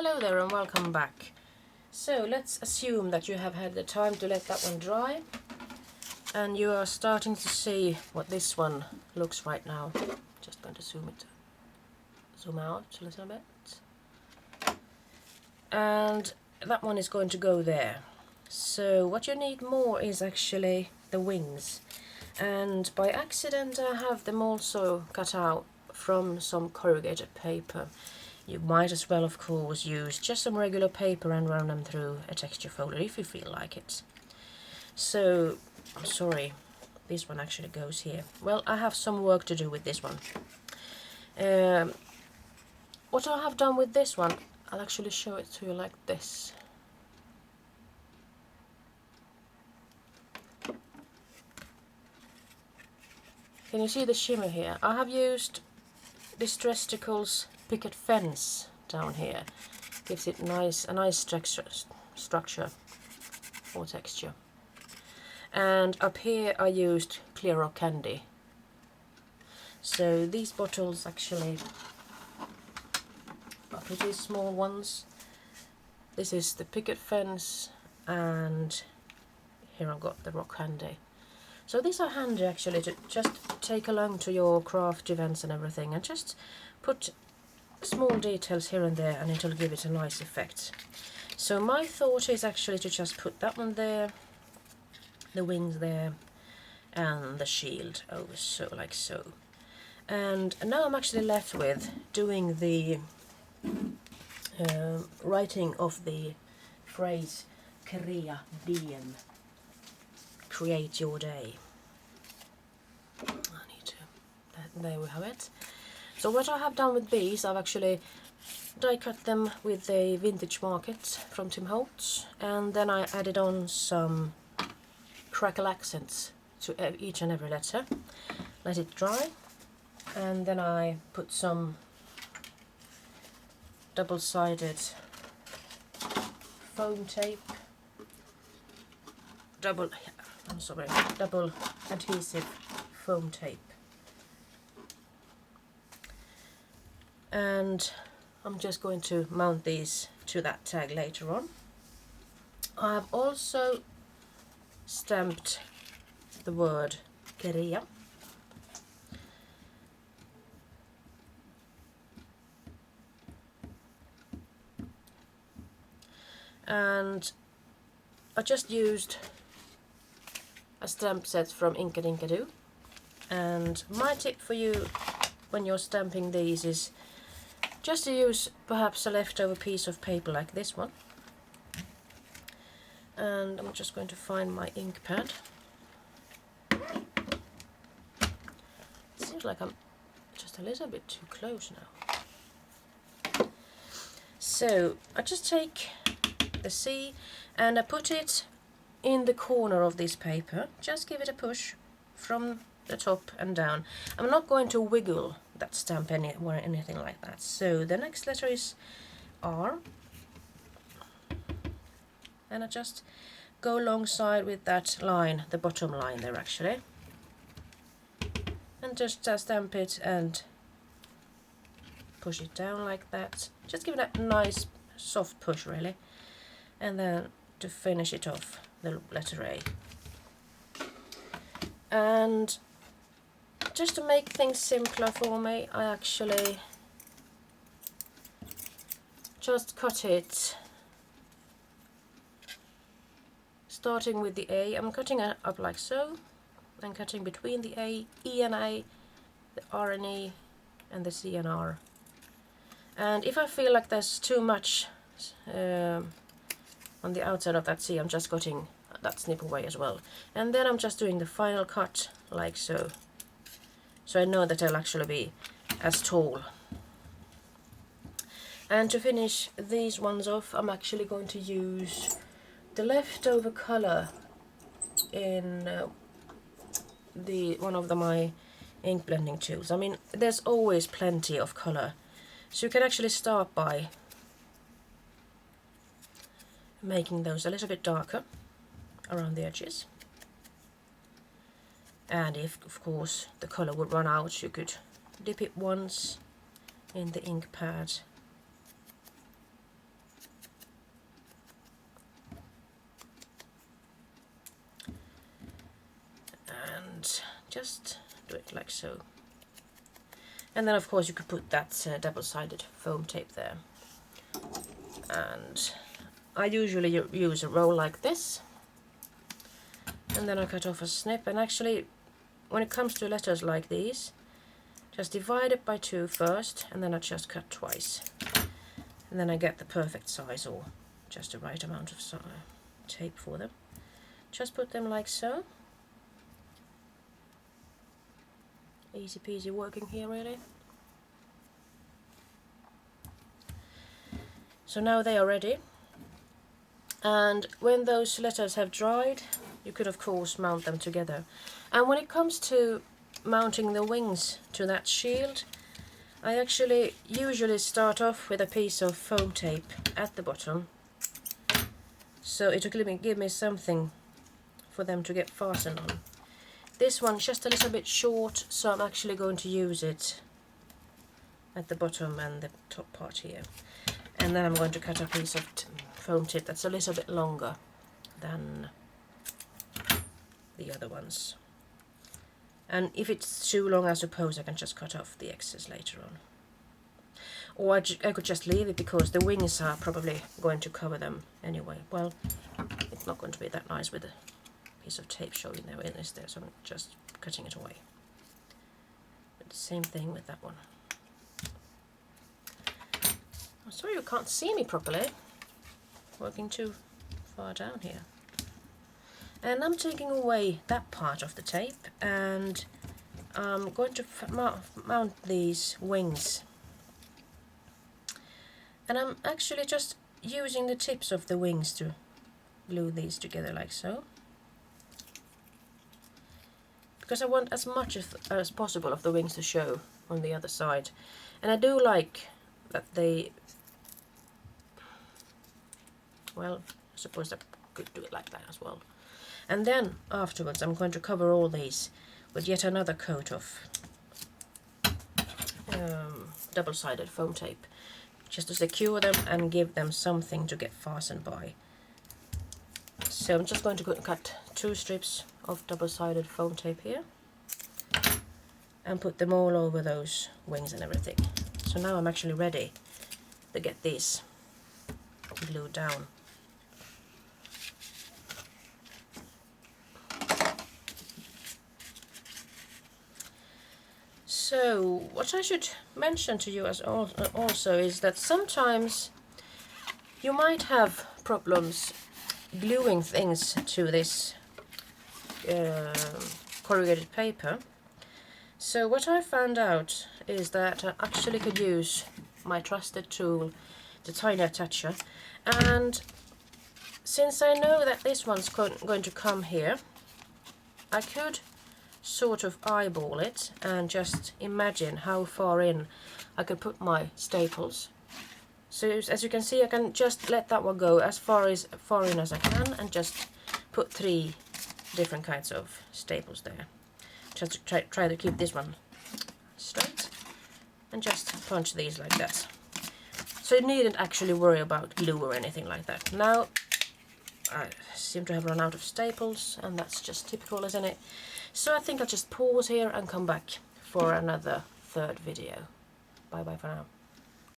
Hello there and welcome back. So let's assume that you have had the time to let that one dry and you are starting to see what this one looks right now. Just going to zoom out a little bit. And that one is going to go there. So what you need more is actually the wings. And by accident I have them also cut out from some corrugated paper. You might as well, of course, use just some regular paper and run them through a texture folder if you feel like it. So, I'm sorry, this one actually goes here. Well, I have some work to do with this one. What I have done with this one, I'll actually show it to you like this. Can you see the shimmer here? I have used Distresticle's picket fence down here. Gives it a nice structure or texture. And up here I used clear rock candy. So these bottles actually are pretty small ones. This is the picket fence and here I've got the rock candy. So these are handy actually to just take along to your craft events and everything and just put small details here and there and it'll give it a nice effect. So my thought is actually to just put that one there, the wings there and the shield over so like so. And now I'm actually left with doing the writing of the phrase crea, diem. Create your day. There we have it. So what I have done with these, I've actually die cut them with the vintage market from Holtz, and then I added on some crackle accents to each and every letter. Let it dry, and then I put some double-sided foam tape, double adhesive foam tape. And I'm just going to mount these to that tag later on. I have also stamped the word crea. And I just used a stamp set from Inkadinkado. And my tip for you when you're stamping these is just to use perhaps a leftover piece of paper like this one. And I'm just going to find my ink pad. It seems like I'm just a little bit too close now. So I just take the C and I put it in the corner of this paper. Just give it a push from the top and down. I'm not going to wiggle that stamp or anything like that. So the next letter is R, and I just go alongside with that line, the bottom line there actually, and just stamp it and push it down like that. Just give it a nice soft push really, and then to finish it off, the letter A. And just to make things simpler for me, I actually just cut it starting with the A. I'm cutting it up like so, and cutting between the A, E and A, the R and E, and the C and R. And if I feel like there's too much on the outside of that C, I'm just cutting that snip away as well. And then I'm just doing the final cut like so. So I know that I'll actually be as tall. And to finish these ones off, I'm actually going to use the leftover colour in one of my ink blending tools. I mean, there's always plenty of colour. So you can actually start by making those a little bit darker around the edges. And if, of course, the colour would run out, you could dip it once in the ink pad just do it like so. And then of course you could put that double-sided foam tape there. And I usually use a roll like this, and then I cut off a snip. And actually, when it comes to letters like these, just divide it by 2 first, and then I just cut twice, and then I get the perfect size, or just the right amount of tape for them. Just put them like so. Easy peasy working here, really. So now they are ready. And when those letters have dried, you could of course mount them together. And when it comes to mounting the wings to that shield, I actually usually start off with a piece of foam tape at the bottom, so it will give me something for them to get fastened on. This one's just a little bit short, so I'm actually going to use it at the bottom and the top part here. And then I'm going to cut a piece of foam tape that's a little bit longer than the other ones. And if it's too long, I suppose I can just cut off the excess later on. Or I could just leave it, because the wings are probably going to cover them anyway. Well, it's not going to be that nice with a piece of tape showing there, is there? So I'm just cutting it away. But the same thing with that one. I'm sorry you can't see me properly. Working too far down here. And I'm taking away that part of the tape, and I'm going to mount these wings. And I'm actually just using the tips of the wings to glue these together like so. Because I want as much as possible of the wings to show on the other side. And I do like that they... Well, I suppose I could do it like that as well. And then afterwards I'm going to cover all these with yet another coat of double-sided foam tape, just to secure them and give them something to get fastened by. So I'm just going to cut 2 strips of double-sided foam tape here and put them all over those wings and everything. So now I'm actually ready to get these glued down. So what I should mention to you as also is that sometimes you might have problems gluing things to this corrugated paper. So what I found out is that I actually could use my trusted tool, the tiny attacher, and since I know that this one's going to come here, I could sort of eyeball it and just imagine how far in I could put my staples. So as you can see, I can just let that one go as far in as I can, and just put 3 different kinds of staples there. Just to try to keep this one straight, and just punch these like that. So you needn't actually worry about glue or anything like that. Now I seem to have run out of staples, and that's just typical, isn't it? So I think I'll just pause here and come back for another 3rd video. Bye bye for now.